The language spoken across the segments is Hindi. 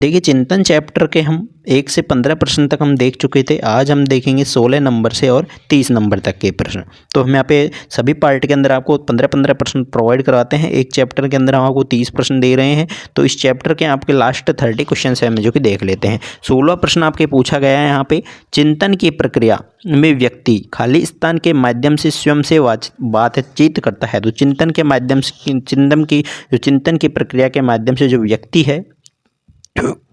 देखिए चिंतन चैप्टर के हम 1 से 15 प्रश्न तक हम देख चुके थे। आज हम देखेंगे 16 नंबर से और 30 नंबर तक के प्रश्न। तो हम यहाँ पे सभी पार्ट के अंदर आपको 15-15 प्रश्न प्रोवाइड करवाते हैं। एक चैप्टर के अंदर हम आपको 30 प्रश्न दे रहे हैं। तो इस चैप्टर के आपके लास्ट 30 क्वेश्चन है जो कि देख लेते हैं। 16 प्रश्न आपके पूछा गया है यहाँ पे। चिंतन की प्रक्रिया में व्यक्ति खाली स्थान के माध्यम से स्वयं से बातचीत करता है। तो चिंतन के माध्यम से चिंतन की प्रक्रिया के माध्यम से जो व्यक्ति है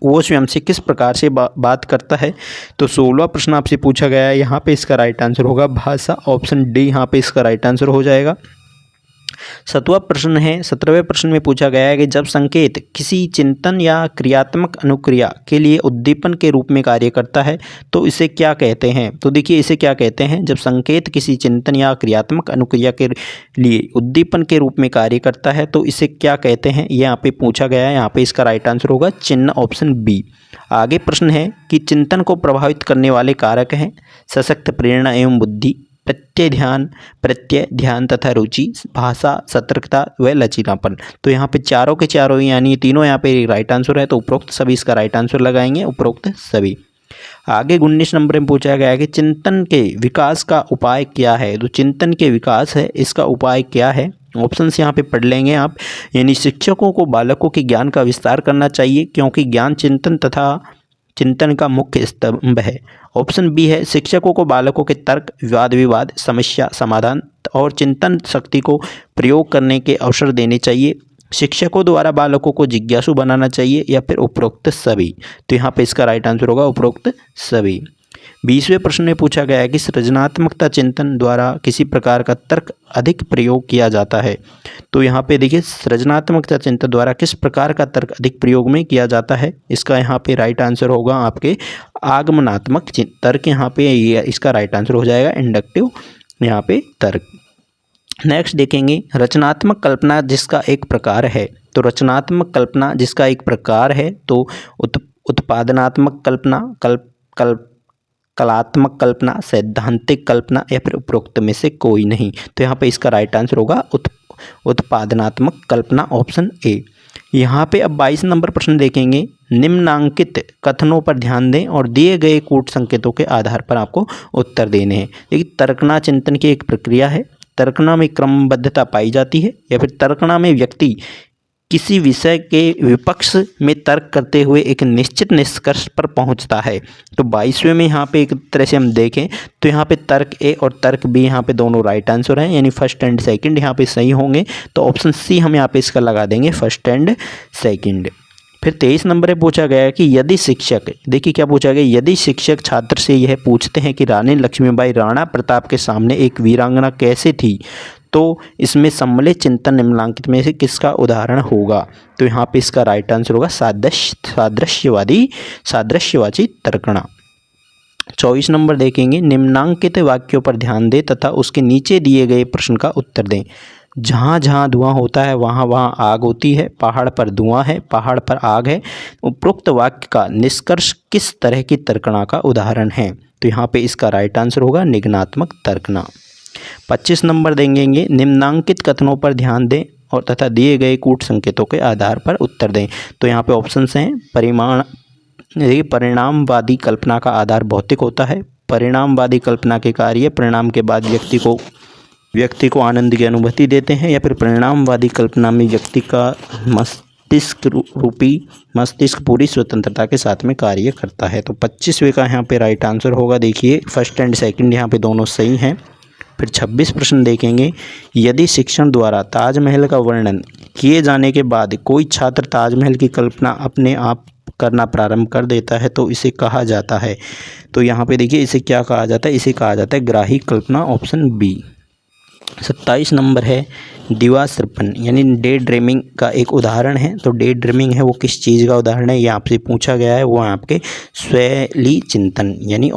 वो स्वयं से किस प्रकार से बात करता है। तो 16वां प्रश्न आपसे पूछा गया है। यहाँ पे इसका राइट आंसर होगा भाषा, ऑप्शन डी यहाँ पे इसका राइट आंसर हो जाएगा। 7वां प्रश्न है, 17वें प्रश्न में पूछा गया है कि जब संकेत किसी चिंतन या क्रियात्मक अनुक्रिया के लिए उद्दीपन के रूप में कार्य करता है तो इसे क्या कहते हैं। तो देखिए इसे क्या कहते हैं, जब संकेत किसी चिंतन या क्रियात्मक अनुक्रिया के लिए उद्दीपन के रूप में कार्य करता है तो इसे क्या कहते हैं, ये यहाँ पे पूछा गया है। यहाँ पे इसका राइट आंसर होगा चिन्ह, ऑप्शन बी। आगे प्रश्न है कि चिंतन को प्रभावित करने वाले कारक हैं सशक्त प्रेरणा एवं बुद्धि, प्रत्यय ध्यान तथा रुचि, भाषा, सतर्कता व लचीलापन। तो यहाँ पे चारों के चारों यानी तीनों यहाँ पे राइट आंसर है। तो उपरोक्त सभी इसका राइट आंसर लगाएंगे, उपरोक्त सभी। आगे 19 नंबर में पूछा गया है कि चिंतन के विकास का उपाय क्या है। तो चिंतन के विकास है इसका उपाय क्या है, ऑप्शन यहाँ पे पढ़ लेंगे आप। यानी शिक्षकों को बालकों के ज्ञान का विस्तार करना चाहिए क्योंकि ज्ञान चिंतन तथा चिंतन का मुख्य स्तंभ है। ऑप्शन बी है शिक्षकों को बालकों के तर्क, वाद विवाद, समस्या समाधान और चिंतन शक्ति को प्रयोग करने के अवसर देने चाहिए। शिक्षकों द्वारा बालकों को जिज्ञासु बनाना चाहिए या फिर उपरोक्त सभी। तो यहाँ पे इसका राइट आंसर होगा उपरोक्त सभी। 20वें प्रश्न में पूछा गया है कि सृजनात्मकता चिंतन द्वारा किसी प्रकार का तर्क अधिक प्रयोग किया जाता है। तो यहाँ पे देखिए सृजनात्मकता चिंतन द्वारा किस प्रकार का तर्क अधिक प्रयोग में किया जाता है, इसका यहाँ पे राइट आंसर होगा आपके आगमनात्मक तर्क। यहाँ पे इसका राइट आंसर हो जाएगा इंडक्टिव यहाँ पे तर्क। नेक्स्ट देखेंगे रचनात्मक कल्पना जिसका एक प्रकार है। तो रचनात्मक कल्पना जिसका एक प्रकार है तो उत्पादनात्मक कल्पना, कलात्मक कल्पना, सैद्धांतिक कल्पना या फिर उपरोक्त में से कोई नहीं। तो यहाँ पे इसका राइट आंसर होगा उत्पादनात्मक कल्पना, ऑप्शन ए। यहाँ पे अब 22 नंबर प्रश्न देखेंगे। निम्नांकित कथनों पर ध्यान दें और दिए गए कूट संकेतों के आधार पर आपको उत्तर देने हैं। देखिए तर्कना चिंतन की एक प्रक्रिया है। तर्कना में क्रमबद्धता पाई जाती है या फिर तर्कना में व्यक्ति किसी विषय के विपक्ष में तर्क करते हुए एक निश्चित निष्कर्ष पर पहुंचता है। तो 22वें में यहाँ पे एक तरह से हम देखें तो यहाँ पे तर्क ए और तर्क बी यहाँ पे दोनों राइट आंसर हैं, यानी फर्स्ट एंड सेकंड यहाँ पे सही होंगे। तो ऑप्शन सी हम यहाँ पे इसका लगा देंगे, फर्स्ट एंड सेकंड। फिर 23 नंबर में पूछा गया कि यदि शिक्षक, देखिए क्या पूछा गया, यदि शिक्षक छात्र से यह पूछते हैं कि रानी लक्ष्मीबाई राणा प्रताप के सामने एक वीरांगना कैसे थी तो इसमें सम्मिलित चिंतन निम्नलिखित में से किसका उदाहरण होगा। तो यहाँ पे इसका राइट आंसर होगा सादृश्यवाची तर्कना। 24 नंबर देखेंगे। निम्नांकित वाक्यों पर ध्यान दें तथा उसके नीचे दिए गए प्रश्न का उत्तर दें। जहाँ जहाँ धुआं होता है वहाँ वहाँ आग होती है, पहाड़ पर धुआं है, पहाड़ पर आग है। उपरोक्त वाक्य का निष्कर्ष किस तरह की तर्कना का उदाहरण है। तो यहाँ पे इसका राइट आंसर होगा निगनात्मक तर्कना। 25 नंबर देंगे। निम्नांकित कथनों पर ध्यान दें और तथा दिए गए कूट संकेतों के आधार पर उत्तर दें। तो यहाँ पे ऑप्शंस हैं परिणामवादी कल्पना का आधार भौतिक होता है। परिणामवादी कल्पना के कार्य परिणाम के बाद व्यक्ति को आनंद की अनुभूति देते हैं या फिर परिणामवादी कल्पना में व्यक्ति का मस्तिष्क पूरी स्वतंत्रता के साथ में कार्य करता है। तो 25वें का यहाँ पे राइट आंसर होगा। देखिए फर्स्ट एंड सेकंड यहाँ पे दोनों सही हैं। फिर 26 प्रश्न देखेंगे। यदि शिक्षण द्वारा ताजमहल का वर्णन किए जाने के बाद कोई छात्र ताजमहल की कल्पना अपने आप करना प्रारंभ कर देता है तो इसे कहा जाता है। तो यहाँ पे देखिए इसे क्या कहा जाता है, इसे कहा जाता है ग्राही कल्पना, ऑप्शन बी। 27 नंबर है दिवास्वप्न यानी डे ड्रीमिंग का एक उदाहरण है। तो डे ड्रीमिंग है वो किस चीज़ का उदाहरण है, ये आपसे पूछा गया है। वो आपके स्वैली चिंतन यानी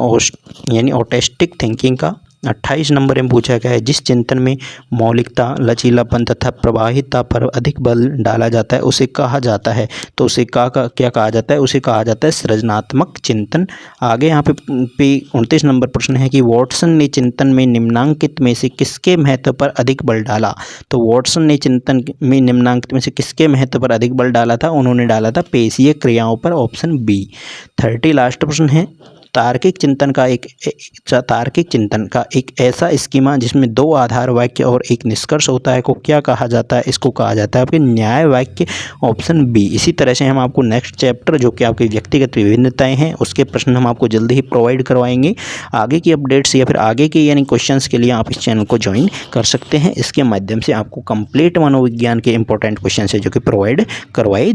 ऑटिस्टिक थिंकिंग का 28 नंबर में पूछा गया है, जिस चिंतन में मौलिकता, लचीलापन तथा प्रवाहिता पर अधिक बल डाला जाता है उसे कहा जाता है। तो उसे क्या कहा जाता है? उसे कहा जाता है सृजनात्मक चिंतन। आगे यहाँ पे 29 नंबर प्रश्न है कि वॉटसन ने चिंतन में निम्नांकित में से किसके महत्व पर अधिक बल डाला? तो वॉटसन ने चिंतन में निम्नांकित में से किसके महत्व पर अधिक बल डाला था? उन्होंने डाला था पेशीय क्रियाओं पर, ऑप्शन बी। 30 लास्ट प्रश्न है, तार्किक चिंतन का एक ऐसा स्कीमा जिसमें दो आधार वाक्य और एक निष्कर्ष होता है को क्या कहा जाता है? इसको कहा जाता है आपके न्याय वाक्य, ऑप्शन बी। इसी तरह से हम आपको नेक्स्ट चैप्टर जो कि आपकी व्यक्तिगत विभिन्नताएं हैं उसके प्रश्न हम आपको जल्दी ही प्रोवाइड करवाएंगे। आगे की अपडेट्स या फिर आगे के यानी क्वेश्चंस के लिए आप इस चैनल को ज्वाइन कर सकते हैं। इसके माध्यम से आपको कंप्लीट मनोविज्ञान के इंपॉर्टेंट क्वेश्चन है जो कि प्रोवाइड करवाए